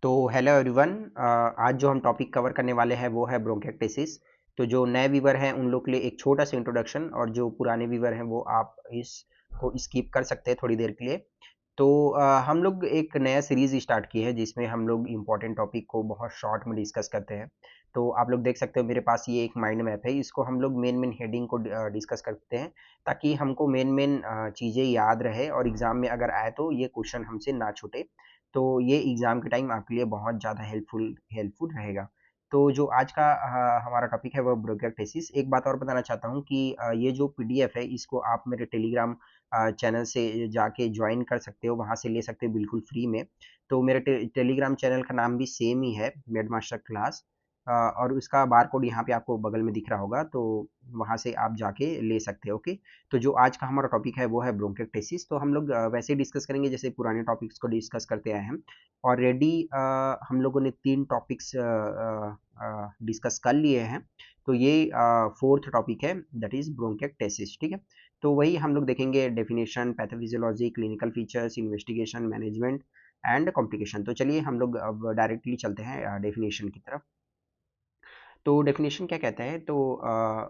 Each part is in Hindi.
तो हेलो एवरीवन, आज जो हम टॉपिक कवर करने वाले हैं वो है ब्रोंकिएक्टेसिस। तो जो नए व्यूवर हैं उन लोग के लिए एक छोटा सा इंट्रोडक्शन, और जो पुराने व्यूवर हैं वो आप इसको स्किप कर सकते हैं थोड़ी देर के लिए। तो हम लोग एक नया सीरीज स्टार्ट की है जिसमें हम लोग इम्पोर्टेंट टॉपिक को बहुत शॉर्ट में डिस्कस करते हैं। तो आप लोग देख सकते हो मेरे पास ये एक माइंड मैप है, इसको हम लोग मेन मेन हेडिंग को डिस्कस करते हैं ताकि हमको मेन मेन चीज़ें याद रहे और एग्जाम में अगर आए तो ये क्वेश्चन हमसे ना छूटे। तो ये एग्ज़ाम के टाइम आपके लिए बहुत ज़्यादा हेल्पफुल हेल्पफुल रहेगा। तो जो आज का हमारा टॉपिक है वो ब्रोकियोक्टेसिस। एक बात और बताना चाहता हूँ कि ये जो पीडीएफ है इसको आप मेरे टेलीग्राम चैनल से जाके ज्वाइन कर सकते हो, वहाँ से ले सकते हो बिल्कुल फ्री में। तो मेरे टेलीग्राम चैनल का नाम भी सेम ही है, मेड मास्टर क्लास। और उसका बार कोड यहाँ पे आपको बगल में दिख रहा होगा, तो वहाँ से आप जाके ले सकते हो। ओके, तो जो आज का हमारा टॉपिक है वो है ब्रोंकियोक्टेसिस। तो हम लोग वैसे ही डिस्कस करेंगे जैसे पुराने टॉपिक्स को डिस्कस करते आए हैं। ऑलरेडी हम लोगों ने 3 टॉपिक्स डिस्कस कर लिए हैं। तो ये 4th टॉपिक है, दैट इज ब्रोंकियोक्टेसिस। ठीक है, तो वही हम लोग देखेंगे, definition, pathophysiology, clinical features, investigation, management and complication. तो चलिए हम लोग अब डायरेक्टली चलते हैं डेफिनेशन की तरफ। तो डेफिनेशन क्या कहता है, तो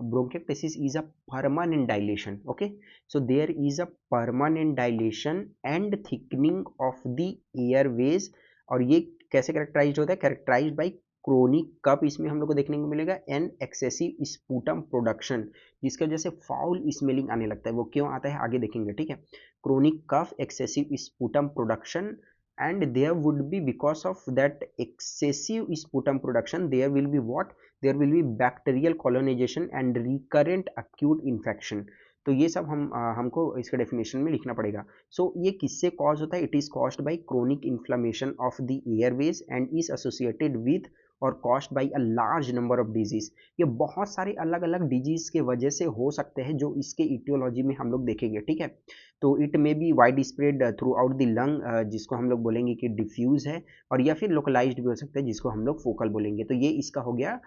bronchiectasis is a permanent dilation. Okay, so there is a permanent dilation and thickening of the airways. और ये कैसे कैरेक्टराइज होता है? कैरेक्टराइज बाय क्रोनिक कफ, इसमें हम लोग को देखने को मिलेगा, एंड एक्सेसिव स्पूटम प्रोडक्शन, जिसकी वजह से फाउल स्मेलिंग आने लगता है। वो क्यों आता है आगे देखेंगे। ठीक है, chronic cough, excessive sputum production, and there would be, because of that excessive sputum production, there will be what? There will be bacterial colonization and recurrent acute infection। तो ये सब हमको इसके डेफिनेशन में लिखना पड़ेगा। सो ये किससे कॉज होता है? It is caused by chronic inflammation of the airways and is associated with और caused by a large number of disease. ये बहुत सारे अलग अलग डिजीज के वजह से हो सकते हैं जो इसके इटियोलॉजी में हम लोग देखेंगे। ठीक है, तो it may be wide spread through out the lung, जिसको हम लोग बोलेंगे कि डिफ्यूज है, और या फिर लोकलाइज्ड भी हो सकता है जिसको हम लोग फोकल बोलेंगे। तो ये इसका हो गया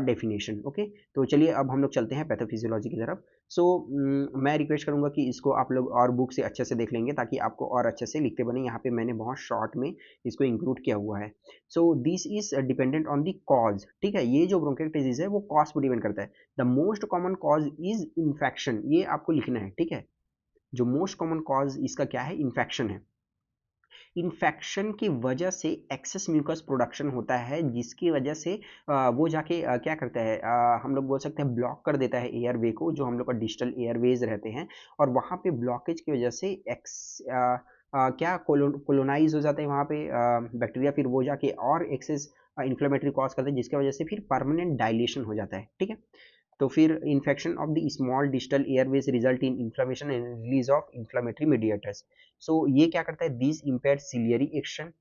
डेफिनेशन। ओके, तो चलिए अब हम लोग चलते हैं पैथोफिजियोलॉजी की तरफ। सो मैं रिक्वेस्ट करूंगा कि इसको आप लोग और बुक से अच्छे से देख लेंगे ताकि आपको और अच्छे से लिखते बने। यहाँ पे मैंने बहुत शॉर्ट में इसको इंक्लूड किया हुआ है। So this is dependent on the cause. ठीक है, ये जो ब्रोंकियोक्टेसिस है वो कॉज पर डिपेंड करता है। The most common cause is infection, ये आपको लिखना है। ठीक है, जो मोस्ट कॉमन कॉज इसका क्या है? इन्फेक्शन है। इन्फेक्शन की वजह से एक्सेस म्यूकस प्रोडक्शन होता है, जिसकी वजह से वो जाके क्या करता है, हम लोग बोल सकते हैं ब्लॉक कर देता है एयरवे को, जो हम लोग का डिजिटल एयरवेज रहते हैं। और वहाँ पे ब्लॉकेज की वजह से क्या कोलोनाइज हो जाते हैं वहाँ पे बैक्टीरिया, फिर वो जाके और एक्सेस इन्फ्लेमेटरी कॉज करते हैं, जिसकी वजह से फिर परमानेंट डायलेशन हो जाता है। ठीक है, तो फिर infection of the small digital airways result in inflammation and release of inflammatory mediators. So ये क्या करता है? This impair ciliary action,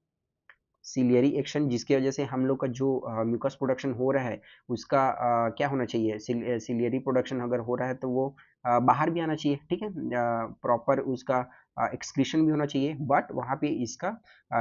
ciliary action, जिसकी वजह से हम लोग का जो म्यूकस प्रोडक्शन हो रहा है उसका क्या होना चाहिए? सिलियरी प्रोडक्शन अगर हो रहा है तो वो बाहर भी आना चाहिए। ठीक है, प्रॉपर उसका एक्सक्रीशन भी होना चाहिए, बट वहाँ पे इसका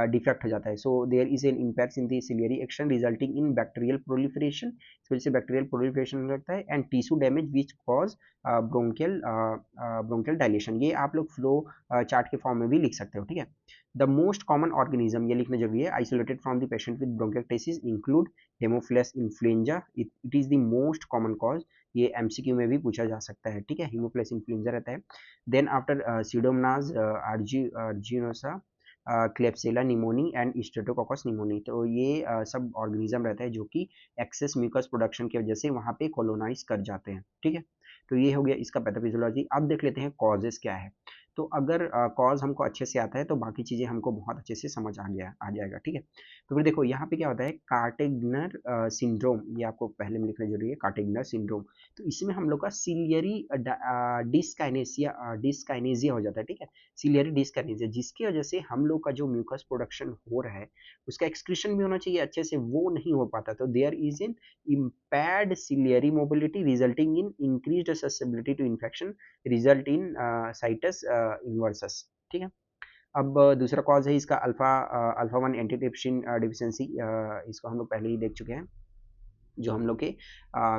डिफेक्ट हो जाता है। So there is an impact in the ciliary action resulting in bacterial proliferation, इस वजह से बैक्टीरियल प्रोलिफरेशन हो लगता है, and tissue damage which cause bronchial bronchial dilation. ये आप लोग फ्लो चार्ट के फॉर्म में भी लिख सकते हो। ठीक है, द मोस्ट कॉमन ऑर्गेनिज्म, ये लिखना जरूरी है, isolated from the patient with bronchiectasis include haemophilus influenzae. It is the most common cause. ये एमसीक्यू में भी पूछा जा सकता है। ठीक है, हेमोफिलस इन्फ्लुएंजा रहता है। Then after pseudomonas aeruginosa, klebsiella pneumoniae and streptococcus pneumoniae. तो ये सब ऑर्गेनिज्म रहता है जो कि एक्सेस म्यूकस प्रोडक्शन की वजह से वहाँ पे कॉलोनाइज कर जाते हैं। ठीक है, तो ये हो गया इसका पैथोफिजियोलॉजी। अब देख लेते हैं कॉजेस क्या है। तो अगर कॉज हमको अच्छे से आता है तो बाकी चीज़ें हमको बहुत अच्छे से समझ आ जाएगा। ठीक है, तो फिर देखो यहाँ पे क्या होता है, कार्टेगनर सिंड्रोम, ये आपको पहले में लिखना जरूरी है, कार्टेगनर सिंड्रोम। तो इसमें हम लोग का सिलियरी डिस्काइनेजिया हो जाता है। ठीक है, सिलियरी डिस्काइनेजिया, जिसकी वजह से हम लोग का जो म्यूकस प्रोडक्शन हो रहा है उसका एक्सक्रीशन भी होना चाहिए अच्छे से, वो नहीं हो पाता। तो there is an impaired ciliary mobility resulting in increased susceptibility to infection, result in situs inversus. ठीक है, अब दूसरा कॉज है इसका अल्फा 1 एंटीट्रिप्सिन डिफिशिएंसी, इसको हम लोग पहले ही देख चुके हैं। जो हम लोग के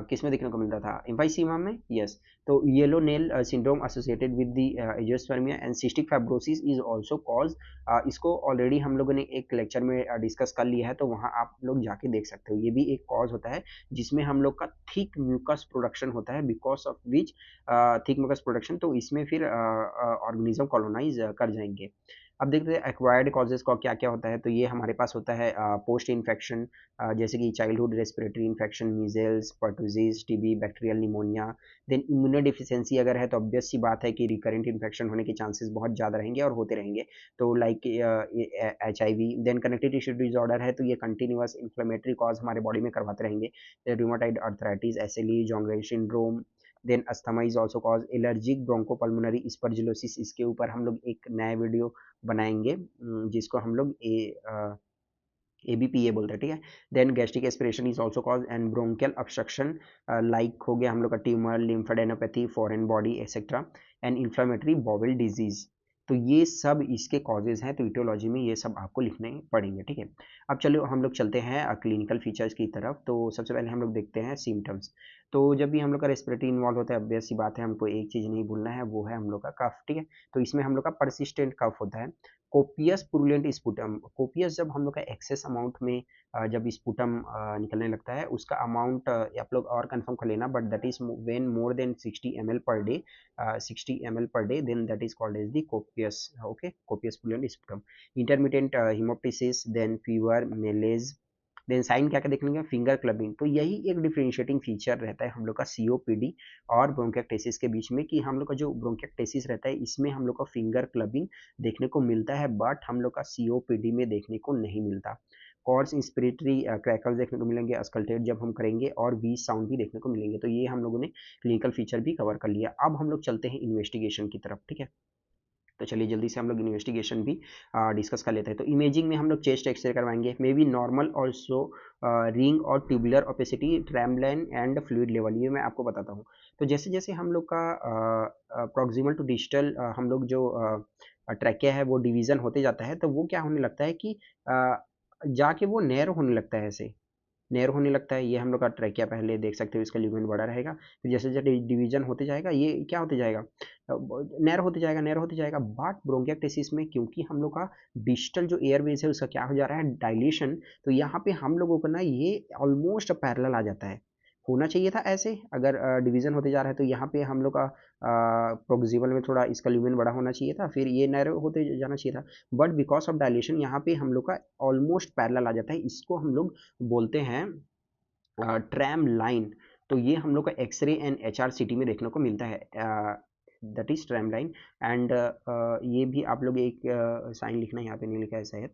किस में देखने को मिलता था, एम्फाइसीमा में, यस। तो yellow nail syndrome associated with the azoospermia and cystic fibrosis is also cause. इसको ऑलरेडी हम लोगों ने एक लेक्चर में डिस्कस कर लिया है, तो वहाँ आप लोग जाके देख सकते हो। ये भी एक कॉज होता है जिसमें हम लोग का थिक म्यूकस प्रोडक्शन होता है, because of which thick mucus production, तो इसमें फिर ऑर्गेनिज्म कॉलोनाइज कर जाएंगे। अब देखते हैं एक्वायर्ड कॉजेज का क्या क्या होता है। तो ये हमारे पास होता है पोस्ट इन्फेक्शन, जैसे कि childhood respiratory infection, measles, pertussis, TB, bacterial pneumonia. Then immunodeficiency अगर है तो ऑब्वियस सी बात है कि रिकरेंट इन्फेक्शन होने के चांसेस बहुत ज़्यादा रहेंगे और होते रहेंगे। तो like HIV। Then connective tissue disorder है तो ये कंटिन्यूअस इन्फ्लेमेटरी कॉज हमारे बॉडी में करवाते रहेंगे। Rheumatoid arthritis, SLE, Sjogren syndrome. Then asthma is also cause allergic bronchopulmonary aspergillosis. इसके ऊपर हम लोग एक नया वीडियो बनाएंगे, जिसको हम लोग ABPA बोलते हैं, ठीक है। Then gastric aspiration is also cause and bronchial obstruction, like हो गया हम लोग का tumour, lymphadenopathy, foreign body etcetera, and inflammatory bowel disease. तो ये सब इसके कॉजेज हैं, तो इटियोलॉजी में ये सब आपको लिखने पड़ेंगे, ठीक है। अब चलो हम लोग चलते हैं क्लिनिकल फीचर्स की तरफ। तो सबसे पहले हम लोग देखते हैं सिम्टम्स। तो जब भी हम लोग का रेस्पिरेटरी इन्वॉल्व होता है, ऑब्वियस सी बात है हमको एक चीज़ नहीं भूलना है, वो है हम लोग का कफ, ठीक है। तो इसमें हम लोग का परसिस्टेंट कफ होता है। कोपियस पुरुलेंट स्पुटम, कोपियस जब हम लोग का एक्सेस अमाउंट में जब स्पुटम निकलने लगता है, उसका अमाउंट आप लोग और कंफर्म कर लेना, but that is when more than 60 ml per day, 60 ml per day, then that is called as the copious, okay, copious purulent sputum. Intermittent haemoptysis, then fever, malaise. Then sign क्या क्या देखेंगे, फिंगर क्लबिंग। तो यही एक डिफरेंशिएटिंग फीचर रहता है हम लोग का COPD और ब्रोंकिएक्टेसिस के बीच में, कि हम लोग का जो ब्रोंकिएक्टेसिस रहता है इसमें हम लोग का फिंगर क्लबिंग देखने को मिलता है, बट हम लोग का COPD में देखने को नहीं मिलता। कॉर्ड्स इंस्पिरेटरी क्रैकल्स देखने को मिलेंगे, अस्कल्टेट जब हम करेंगे, और वी साउंड भी देखने को मिलेंगे। तो ये हम लोगों ने क्लिनिकल फीचर भी कवर कर लिया। अब हम लोग चलते हैं इन्वेस्टिगेशन की तरफ, ठीक है। तो चलिए जल्दी से हम लोग इन्वेस्टिगेशन भी डिस्कस कर लेते हैं। तो इमेजिंग में हम लोग चेस्ट एक्सरे करवाएंगे, may be normal also, ring और tubular opacity, tramline and fluid level, ये मैं आपको बताता हूँ। तो जैसे जैसे हम लोग का प्रॉक्सिमल टू डिस्टल हम लोग जो ट्रैकिया है वो डिवीजन होते जाता है, तो वो क्या होने लगता है कि जाके वो नैरो होने लगता है, ऐसे नैरो होने लगता है। ये हम लोग का ट्रैकिया पहले देख सकते हो, इसका ल्यूमेन बड़ा रहेगा, फिर जैसे जैसे डिवीजन होते जाएगा ये क्या होते जाएगा, नैरो होते जाएगा, नैरो होते जाएगा। बट ब्रोंकिएक्टेसिस में क्योंकि हम लोग का डिस्टल जो एयरवेज है उसका क्या हो जा रहा है, डायलेशन, तो यहाँ पे हम लोगों को ना ये ऑलमोस्ट पैरेलल आ जाता है। होना चाहिए था ऐसे, अगर डिवीजन होते जा रहा है तो यहाँ पे हम लोग का प्रोक्सिमल में थोड़ा इसका ल्यूमेन बड़ा होना चाहिए था, फिर ये नैरो होते जाना चाहिए था। बट बिकॉज ऑफ डायलेशन यहाँ पे हम लोग का ऑलमोस्ट पैरेलल आ जाता है। इसको हम लोग बोलते हैं ट्रैम लाइन। तो ये हम लोग का एक्सरे एंड HRCT में देखने को मिलता है, that is tram line. And ये भी आप लोग एक साइन लिखना, यहाँ पे नहीं लिखा है शायद,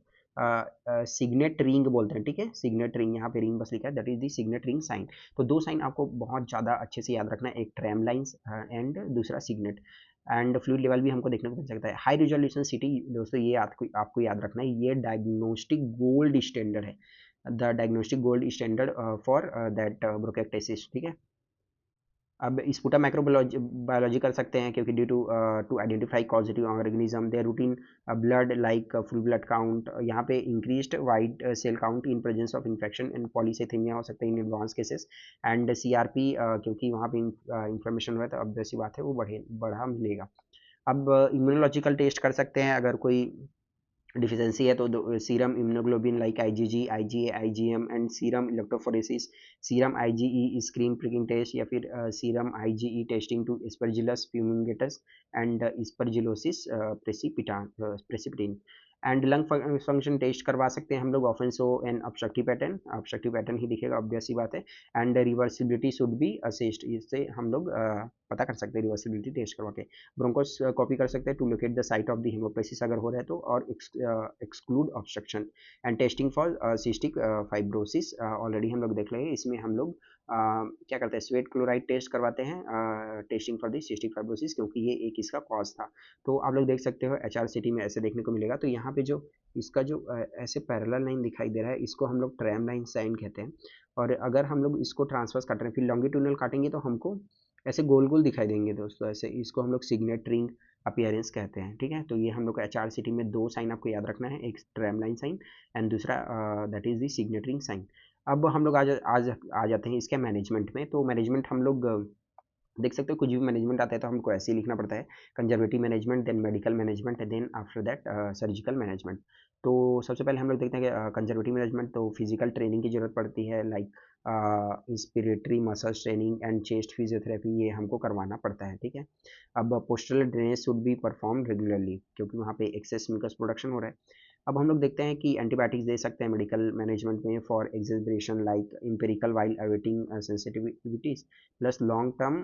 सिग्नेट रिंग बोलते हैं, ठीक है, सिग्नेट रिंग, यहाँ पे रिंग बस लिखा है, that is the signet ring sign. तो दो साइन आपको बहुत ज़्यादा अच्छे से याद रखना है, एक ट्रैम लाइन्स एंड दूसरा सिग्नेट। एंड फ्लूइड लेवल भी हमको देखने को मिल सकता है। हाई रिजोल्यूशन सिटी, दोस्तों ये आपको याद रखना है, ये डायग्नोस्टिक गोल्ड स्टैंडर्ड है, the diagnostic gold standard for that bronchiectasis, ठीक है। अब स्पुटम माइक्रोबायोलॉजी बायोलॉजी कर सकते हैं, क्योंकि due to identify positive organism, there routine blood like full blood count, यहाँ पे increased white cell count in presence of infection and polycythemia हो सकता है in advance cases, and CRP, क्योंकि वहाँ पे इन्फ्लेमेशन हुआ है तो ऑब्वियस सी बात है वो बढ़ा मिलेगा। अब इम्यूनोलॉजिकल टेस्ट कर सकते हैं, अगर कोई डिफिशियंसी है तो serum immunoglobulin like IgG, IgA, IgM and serum electrophoresis, serum IgE screen pricking test, या फिर serum IgE testing to aspergillus fumigatus and aspergillosis precipitin. And lung function test करवा सकते हैं हम लोग, often so an obstructive pattern ही दिखेगा, ऑब्वियस सी बात है। And reversibility should be assessed, इससे हम लोग पता कर सकते हैं रिवर्सिबिलिटी टेस्ट करवा के। ब्रोंकोस कॉपी कर सकते हैं to locate the site of the haemoptysis अगर हो रहा है तो, और exclude obstruction. And testing for cystic fibrosis already हम लोग देख रहे हैं, इसमें हम लोग क्या करते हैं, स्वेट क्लोराइड टेस्ट करवाते हैं, testing for the cystic fibrosis, क्योंकि ये एक इसका कॉज था। तो आप लोग देख सकते हो HRCT में ऐसे देखने को मिलेगा। तो यहाँ पे जो इसका जो ऐसे पैरेलल लाइन दिखाई दे रहा है, इसको हम लोग ट्रैम लाइन साइन कहते हैं। और अगर हम लोग इसको ट्रांसफर्स काट रहे हैं, फिर लॉन्गिट्यूडनल काटेंगे तो हमको ऐसे गोल गोल दिखाई देंगे दोस्तों, ऐसे, इसको हम लोग सिग्नेट रिंग अपीयरेंस कहते हैं, ठीक है। तो ये हम लोग का HRCT में दो साइन आपको याद रखना है, एक ट्रैम लाइन साइन एंड दूसरा that is the signet ring sign. अब हम लोग आज आज आ जाते हैं इसके मैनेजमेंट में। तो मैनेजमेंट हम लोग देख सकते हो, कुछ भी मैनेजमेंट आता है तो हमको ऐसे ही लिखना पड़ता है, conservative management, then medical management, then after that surgical management. तो सबसे पहले हम लोग देखते हैं कि कंजर्वेटिव मैनेजमेंट तो फिजिकल ट्रेनिंग की जरूरत पड़ती है, like inspiratory muscle training and chest physiotherapy, ये हमको करवाना पड़ता है, ठीक है। अब postural drainage should be perform regularly, क्योंकि वहाँ पे एक्सेस म्यूकस प्रोडक्शन हो रहा है। अब हम लोग देखते हैं कि एंटीबायोटिक्स दे सकते हैं मेडिकल मैनेजमेंट में for exacerbation like empirical while awaiting sensitivities, plus long term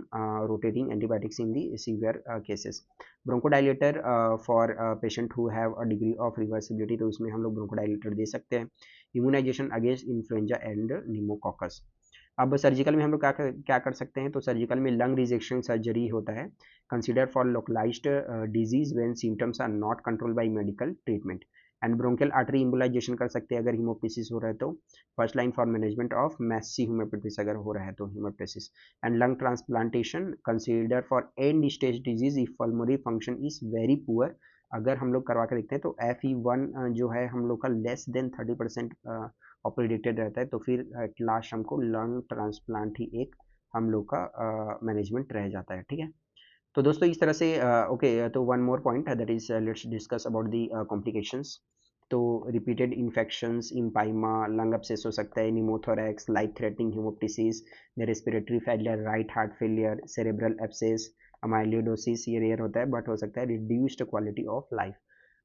rotating antibiotics in the severe cases. Bronchodilator for patient who have a degree of reversibility, तो उसमें हम लोग ब्रोंकोडाइलेटर दे सकते हैं। Immunisation against influenza and pneumococcus. अब सर्जिकल में हम लोग क्या कर सकते हैं, तो सर्जिकल में लंग रिजेक्शन सर्जरी होता है, consider for localised disease when symptoms are not control by medical treatment. And bronchial artery embolisation कर सकते हैं अगर हीमोप्टिसिस हो रहा है तो, first line for management of massive haemoptysis अगर हो रहा है तो haemoptysis. And lung transplantation consider for end stage disease if pulmonary function is very poor. अगर हम लोग करवा के देखते हैं तो FE1 जो है हम लोग का लेस देन 30% प्रिडिक्टेड रहता है, तो फिर एट लास्ट हमको लंग ट्रांसप्लांट ही एक हम लोग का मैनेजमेंट रह जाता है, ठीक है। तो दोस्तों इस तरह से ओके, तो one more point that is let's discuss about the complications. तो रिपीटेड इन्फेक्शंस, इम्पाइमा, लंग अब्सेस हो सकता है, निमोथोरैक्स, life threatening हीमोप्टिसिस, respiratory failure, right heart failure, cerebral abscess, amyloidosis, ये रेयर होता है बट हो सकता है रिड्यूस्ड क्वालिटी ऑफ लाइफ।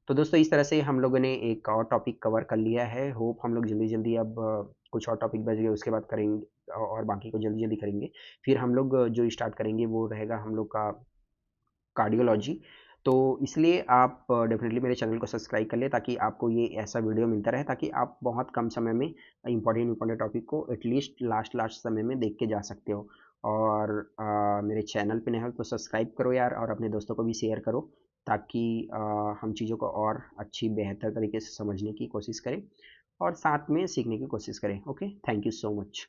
तो दोस्तों इस तरह से हम लोगों ने एक और टॉपिक कवर कर लिया है। होप हम लोग जल्दी जल्दी अब कुछ और टॉपिक बच गए उसके बाद करेंगे और बाकी को जल्दी जल्दी करेंगे। फिर हम लोग जो स्टार्ट करेंगे वो रहेगा हम लोग का कार्डियोलॉजी। तो इसलिए आप डेफिनेटली मेरे चैनल को सब्सक्राइब कर ले ताकि आपको ये ऐसा वीडियो मिलता रहे, ताकि आप बहुत कम समय में इंपॉर्टेंट टॉपिक को एटलीस्ट लास्ट लास्ट समय में देख के जा सकते हो। और मेरे चैनल पे नए हो तो सब्सक्राइब करो यार, और अपने दोस्तों को भी शेयर करो, ताकि हम चीज़ों को और अच्छी बेहतर तरीके से समझने की कोशिश करें और साथ में सीखने की कोशिश करें। Okay, thank you so much.